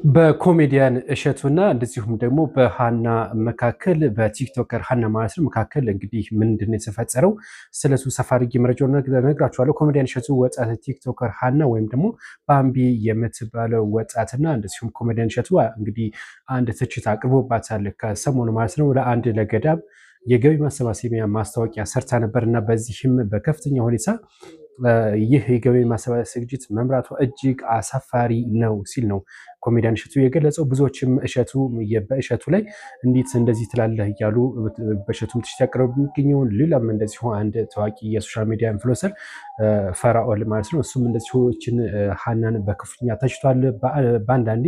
በኮሜዲያን እሸቱና እንደዚሁም ደግሞ በሃና መካከል በቲክቶከር ሃና ማለት ነው መካከል እንግዲህ ምንድነው የተፈጠረው? ስለሱ ሰፋ አድርጌ መረጃውን ነግራችኋለሁ። ኮሜዲያን እሸቱ ወጣት ቲክቶከር ሃና ወይም ደግሞ ባምቢ የምትባለው ወጣትና እንደዚሁም ኮሜዲያን እሸቱ እንግዲህ አንድ ትችት አቅርቦባታል ከሰሞኑ ማለት ነው። ለአንድ ለገዳም የገቢ ማሰባሰቢያ ማስታወቂያ ሰርታ ነበርና በዚህም በከፍተኛ ሁኔታ ይህ የገቢ ማሰባሰቢያ ዝግጅት መምራቷ እጅግ አሳፋሪ ነው ሲል ነው ኮሜዲያን እሸቱ የገለጸው። ብዙዎችም በእሸቱ ላይ እንዴት እንደዚህ ትላለህ እያሉ በእሸቱም ትችት ያቀረቡ የሚገኘው ሌላም እንደዚሁ አንድ ታዋቂ የሶሻል ሚዲያ ኢንፍሉዌንሰር ፈራኦል ማለት ነው። እሱም እንደዚሁ ሃናን በክፉኛ ተችቷል። በአንዳንዴ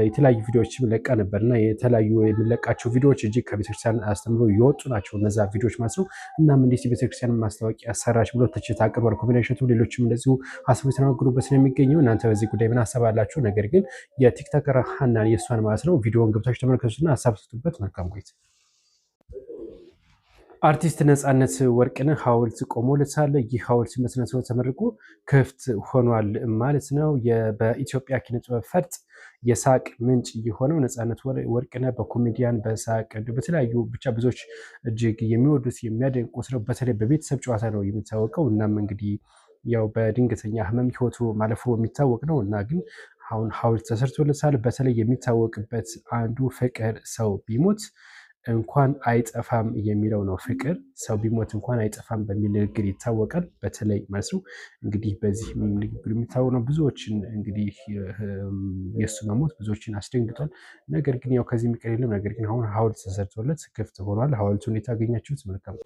የተለያዩ ቪዲዮዎችም ለቃ ነበርና የተለያዩ የሚለቃቸው ቪዲዮዎች እጅግ ከቤተክርስቲያን አስተምሮ የወጡ ናቸው እነዛ ቪዲዮዎች ማለት ነው። እናም እንዴት የቤተክርስቲያን ማስታወቂያ ሰራች ብሎ ትችት አቅርቧል ኮሜዲያን እሸቱ። ሌሎችም እንደዚሁ ሀሳብ የተናገሩበት ነው የሚገኘው። እናንተ በዚህ ጉዳይ ምን ሀሳብ አላችሁ? ነገር ግን የቲክቶከር ሃናን የእሷን ማለት ነው ቪዲዮውን ገብታችሁ ተመልከቱና ሀሳብ ስጡበት። መልካም ቆይታ። አርቲስት ነፃነት ወርቅነህ ሐውልት ቆሞለታል። ይህ ሐውልት በስነ ስርዓት ተመርቆ ክፍት ሆኗል ማለት ነው። በኢትዮጵያ ኪነ ጥበብ ፈርጥ የሳቅ ምንጭ የሆነው ነፃነት ወርቅነህ በኮሜዲያን በሳቅ በተለያዩ ብቻ ብዙዎች እጅግ የሚወዱት የሚያደንቁት ነው። በተለይ በቤተሰብ ጨዋታ ነው የሚታወቀው። እናም እንግዲህ ያው በድንገተኛ ህመም ህይወቱ ማለፉ የሚታወቅ ነው እና ግን አሁን ሐውልት ተሰርቶለታል። በተለይ የሚታወቅበት አንዱ ፍቅር ሰው ቢሞት እንኳን አይጠፋም የሚለው ነው። ፍቅር ሰው ቢሞት እንኳን አይጠፋም በሚል ንግግር ይታወቃል። በተለይ ማለት ነው እንግዲህ በዚህ ንግግር የሚታወቅ ነው። ብዙዎችን እንግዲህ የእሱ መሞት ብዙዎችን አስደንግጧል። ነገር ግን ያው ከዚህ የሚቀር የለም። ነገር ግን አሁን ሐውልት ተሰርቶለት ክፍት ሆኗል። ሐውልቱን እንዴት አገኛችሁት? መልካም።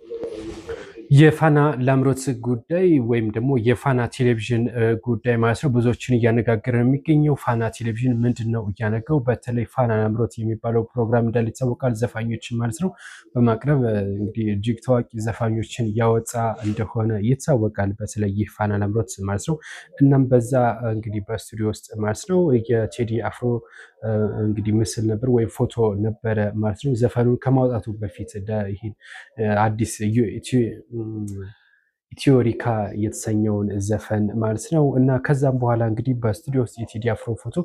የፋና ላምሮት ጉዳይ ወይም ደግሞ የፋና ቴሌቪዥን ጉዳይ ማለት ነው ብዙዎችን እያነጋገረ የሚገኘው። ፋና ቴሌቪዥን ምንድን ነው እያነገው? በተለይ ፋና ላምሮት የሚባለው ፕሮግራም እንዳለ ይታወቃል። ዘፋኞችን ማለት ነው በማቅረብ እንግዲህ እጅግ ታዋቂ ዘፋኞችን እያወጣ እንደሆነ ይታወቃል። በተለይ ይህ ፋና ላምሮት ማለት ነው። እናም በዛ እንግዲህ በስቱዲዮ ውስጥ ማለት ነው የቴዲ አፍሮ እንግዲህ ምስል ነበር ወይም ፎቶ ነበረ ማለት ነው። ዘፈኑን ከማውጣቱ በፊት ይሄን አዲስ ኢትዮሪካ የተሰኘውን ዘፈን ማለት ነው። እና ከዛም በኋላ እንግዲህ በስቱዲዮ ውስጥ የቴዲ አፍሮ ፎቶ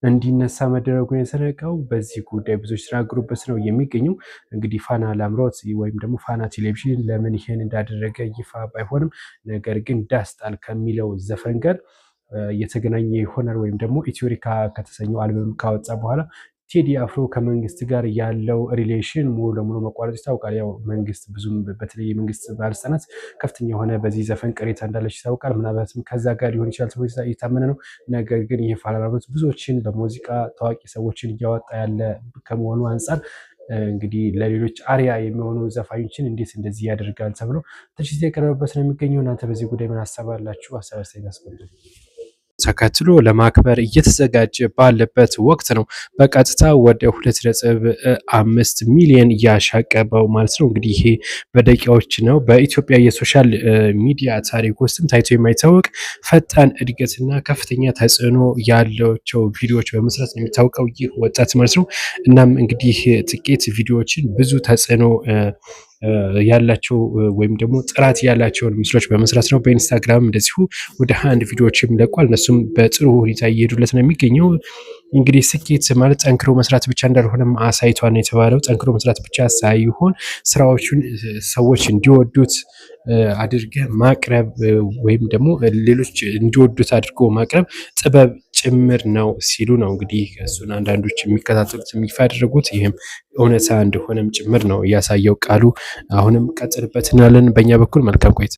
እንዲነሳ መደረጉን የተነቀው በዚህ ጉዳይ ብዙዎች ተናገሩበት ነው የሚገኘው። እንግዲህ ፋና ላምሮት ወይም ደግሞ ፋና ቴሌቪዥን ለምን ይሄን እንዳደረገ ይፋ ባይሆንም ነገር ግን ዳስጣል ከሚለው ዘፈን ጋር የተገናኘ ይሆናል። ወይም ደግሞ ኢትዮሪካ ከተሰኘው አልበም ካወጣ በኋላ ቴዲ አፍሮ ከመንግስት ጋር ያለው ሪሌሽን ሙሉ ለሙሉ መቋረጥ ይታወቃል። ያው መንግስት ብዙም በተለይ የመንግስት ባለስልጣናት ከፍተኛ የሆነ በዚህ ዘፈን ቅሬታ እንዳለች ይታወቃል። ምናልባትም ከዛ ጋር ሊሆን ይችላል ተብሎ እየታመነ ነው። ነገር ግን ይህ ፋና ላምሮት ብዙዎችን በሙዚቃ ታዋቂ ሰዎችን እያወጣ ያለ ከመሆኑ አንጻር እንግዲህ ለሌሎች አሪያ የሚሆኑ ዘፋኞችን እንዴት እንደዚህ ያደርጋል ተብሎ ትችት የቀረበበት ነው የሚገኘው። እናንተ በዚህ ጉዳይ ምን ሀሳብ አላችሁ? ሀሳብ አስተያየት አስቀምጡ። ተከትሎ ለማክበር እየተዘጋጀ ባለበት ወቅት ነው በቀጥታ ወደ 2.5 ሚሊዮን ያሻቀበው ማለት ነው። እንግዲህ ይሄ በደቂቃዎች ነው። በኢትዮጵያ የሶሻል ሚዲያ ታሪክ ውስጥም ታይቶ የማይታወቅ ፈጣን እድገትና ከፍተኛ ተጽዕኖ ያላቸው ቪዲዮዎች በመስራት ነው የሚታወቀው ይህ ወጣት ማለት ነው። እናም እንግዲህ ጥቂት ቪዲዮዎችን ብዙ ተጽዕኖ ያላቸው ወይም ደግሞ ጥራት ያላቸውን ምስሎች በመስራት ነው። በኢንስታግራም እንደዚሁ ወደ 21 ቪዲዮዎችም ለቋል። እነሱም በጥሩ ሁኔታ እየሄዱለት ነው የሚገኘው። እንግዲህ ስኬት ማለት ጠንክሮ መስራት ብቻ እንዳልሆነም አሳይቷል የተባለው። ጠንክሮ መስራት ብቻ ሳይሆን ስራዎቹን ሰዎች እንዲወዱት አድርገህ ማቅረብ ወይም ደግሞ ሌሎች እንዲወዱት አድርጎ ማቅረብ ጥበብ ጭምር ነው ሲሉ ነው እንግዲህ እሱን አንዳንዶች የሚከታተሉት የሚፋ ያደረጉት። ይህም እውነታ እንደሆነም ጭምር ነው እያሳየው ቃሉ። አሁንም ቀጥልበት እንላለን። በእኛ በኩል መልካም ቆይታ።